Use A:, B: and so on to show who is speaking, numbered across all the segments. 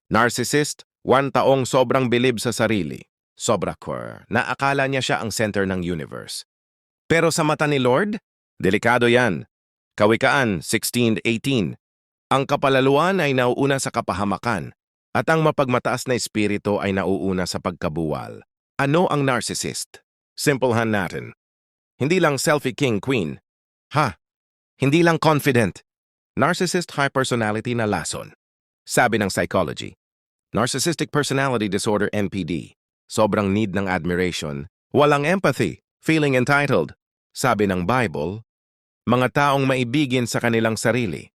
A: Narcissist, 1 taong sobrang bilib sa sarili. Sobra core, na akala niya siya ang center ng universe. Pero sa mata ni Lord, delikado yan. Kawikaan 16:18. Ang kapalaluan ay nauuna sa kapahamakan, at ang mapagmataas na espiritu ay nauuna sa pagkabuwal. Ano ang narcissist? Simplehan natin. Hindi lang selfie king queen. Hindi lang confident. Narcissist high personality na lason. Sabi ng psychology. Narcissistic Personality Disorder NPD. Sobrang need ng admiration. Walang empathy. Feeling entitled. Sabi ng Bible, mga taong maibigin sa kanilang sarili.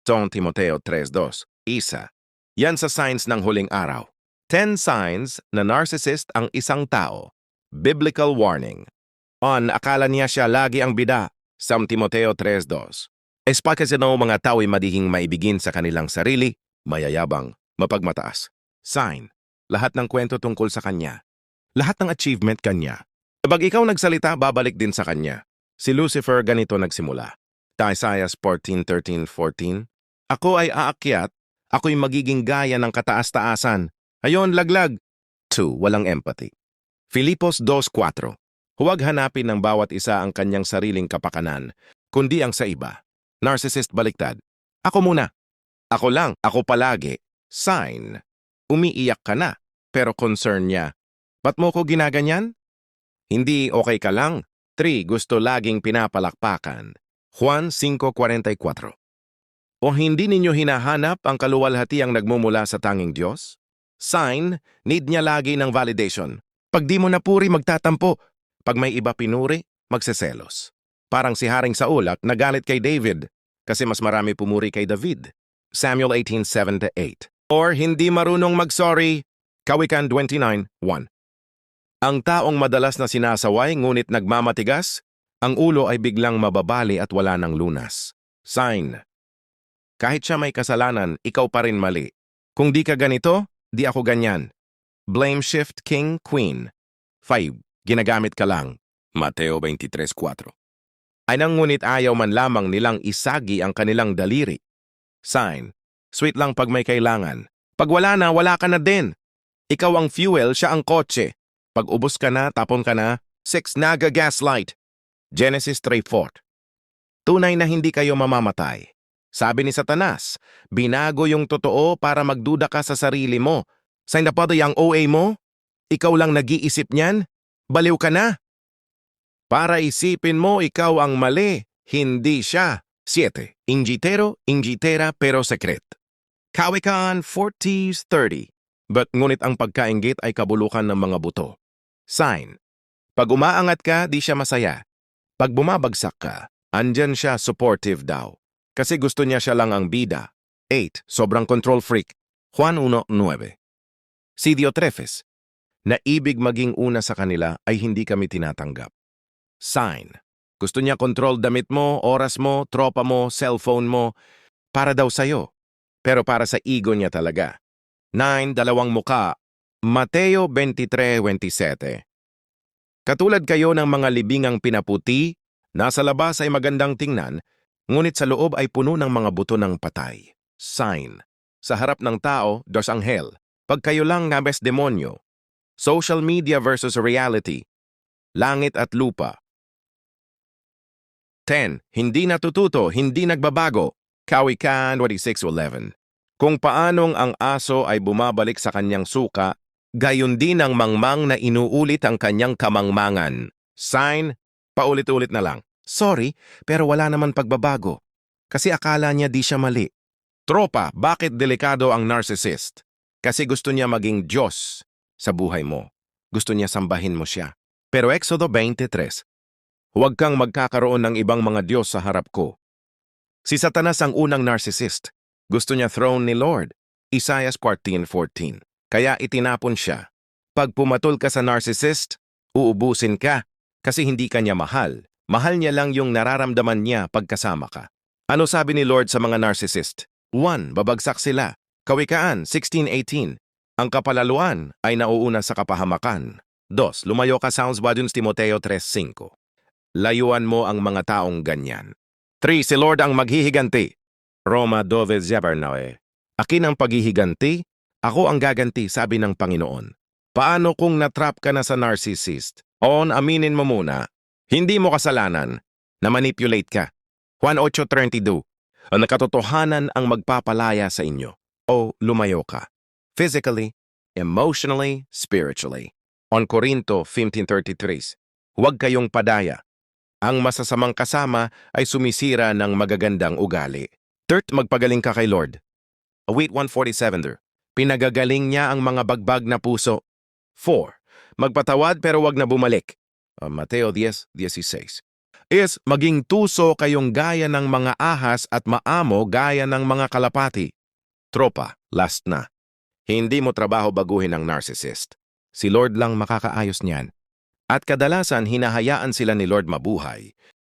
A: 2 Timoteo 3:2. Isa. Yan sa signs ng huling araw. 10 signs na narcissist ang isang tao. Biblical warning. Akala niya siya lagi ang bida. 2 Timoteo 3:2. Kasi mga tao'y madihing maibigin sa kanilang sarili, mayayabang, mapagmataas. Sign. Lahat ng kwento tungkol sa kanya. Lahat ng achievement kanya. Kapag ikaw nagsalita, babalik din sa kanya. Si Lucifer ganito nagsimula. Isaiah 14:13-14. Ako ay aakyat, ako'y magiging gaya ng kataas-taasan. Ayon, laglag. 2. Walang empathy. Filipos 2:4. Huwag hanapin ng bawat isa ang kanyang sariling kapakanan, kundi ang sa iba. Narcissist baliktad. Ako muna. Ako lang, ako palagi. Sign. Umiiyak ka na, pero concern niya. Ba't mo ko ginaganyan? Hindi okay ka lang. 3. Gusto laging pinapalakpakan. Juan 5:44. O hindi ninyo hinahanap ang kaluwalhatiang nagmumula sa tanging Diyos? Sign, need niya lagi ng validation. Pag di mo napuri, magtatampo. Pag may iba pinuri, magseselos. Parang si Haring Saul at nagalit kay David kasi mas marami pumuri kay David. Samuel 18:7-8. Or hindi marunong mag-sorry. Kawikaan 29:1. Ang taong madalas na sinasaway ngunit nagmamatigas, ang ulo ay biglang mababali at wala ng lunas. Sign. Kahit siya may kasalanan, ikaw pa rin mali. Kung di ka ganito, di ako ganyan. Blame shift king queen. 5. Ginagamit ka lang. Mateo 23:4. Ay nang ngunit ayaw man lamang nilang isagi ang kanilang daliri. Sign. Sweet lang pag may kailangan. Pag wala na, wala ka na din. Ikaw ang fuel, siya ang kotse. Pag ubos ka na, tapon ka na. 6. Naga-gaslight. Genesis 3:4. Tunay na hindi kayo mamamatay. Sabi ni Satanas, binago yung totoo para magduda ka sa sarili mo. Sa napado yung OA mo? Ikaw lang nag-iisip niyan? Baliw ka na? Para isipin mo ikaw ang mali, hindi siya. 7. Inggitera pero sekret. Kawikaan 40:30. But ngunit ang pagkainggit ay kabulukan ng mga buto. Sign. Pag umaangat ka, di siya masaya. Pag bumabagsak ka, andyan siya supportive daw. Kasi gusto niya siya lang ang bida. 8. Sobrang control freak. Juan 1:9. Si Diotrephes, na ibig maging una sa kanila ay hindi kami tinatanggap. Sign. Gusto niya control damit mo, oras mo, tropa mo, cellphone mo, para daw sa'yo. Pero para sa ego niya talaga. 9. Dalawang muka. Mateo 23:27. Katulad kayo ng mga libingang pinaputi, nasa labas ay magandang tingnan, ngunit sa loob ay puno ng mga buto ng patay. Sign. Sa harap ng tao, dos anghel. Pag kayo lang nabes demonyo. Social media versus reality. Langit at lupa. 10. Hindi natututo, hindi nagbabago. Kawikaan 26:11. Kung paanong ang aso ay bumabalik sa kanyang suka, gayon din ang mangmang na inuulit ang kanyang kamangmangan. Sign, paulit-ulit na lang. Sorry, pero wala naman pagbabago. Kasi akala niya di siya mali. Tropa, bakit delikado ang narcissist? Kasi gusto niya maging Diyos sa buhay mo. Gusto niya sambahin mo siya. Pero Exodo 23. Huwag kang magkakaroon ng ibang mga Diyos sa harap ko. Si Satanas ang unang narcissist. Gusto niya throne ni Lord. Isaiah 14:14. Kaya itinapon siya. Pag pumatol ka sa narcissist, uubusin ka kasi hindi ka niya mahal. Mahal niya lang yung nararamdaman niya pagkasama ka. Ano sabi ni Lord sa mga narcissist? 1. Babagsak sila. Kawikaan 16:18. Ang kapalaluan ay nauuna sa kapahamakan. 2. Lumayo ka sounds Baduns Timoteo 3:5. Layuan mo ang mga taong ganyan. 3. Si Lord ang maghihiganti. Roma 12:19. Akin ang paghihiganti, Ako ang gaganti, sabi ng Panginoon. Paano kung natrap ka na sa narcissist? Aminin mo muna. Hindi mo kasalanan. Na-manipulate ka. Juan 8:32. Ang nakatotohanan ang magpapalaya sa inyo. O lumayo ka. Physically, emotionally, spiritually. On Corinto 15:33. Huwag kayong padaya. Ang masasamang kasama ay sumisira ng magagandang ugali. Third, magpagaling ka kay Lord. Await 147. Pinagagaling niya ang mga bagbag na puso. 4. Magpatawad pero wag na bumalik. Mateo 10:16. Is maging tuso kayong gaya ng mga ahas at maamo gaya ng mga kalapati. Tropa, last na. Hindi mo trabaho baguhin ang narcissist. Si Lord lang makakaayos niyan. At kadalasan hinahayaan sila ni Lord mabuhay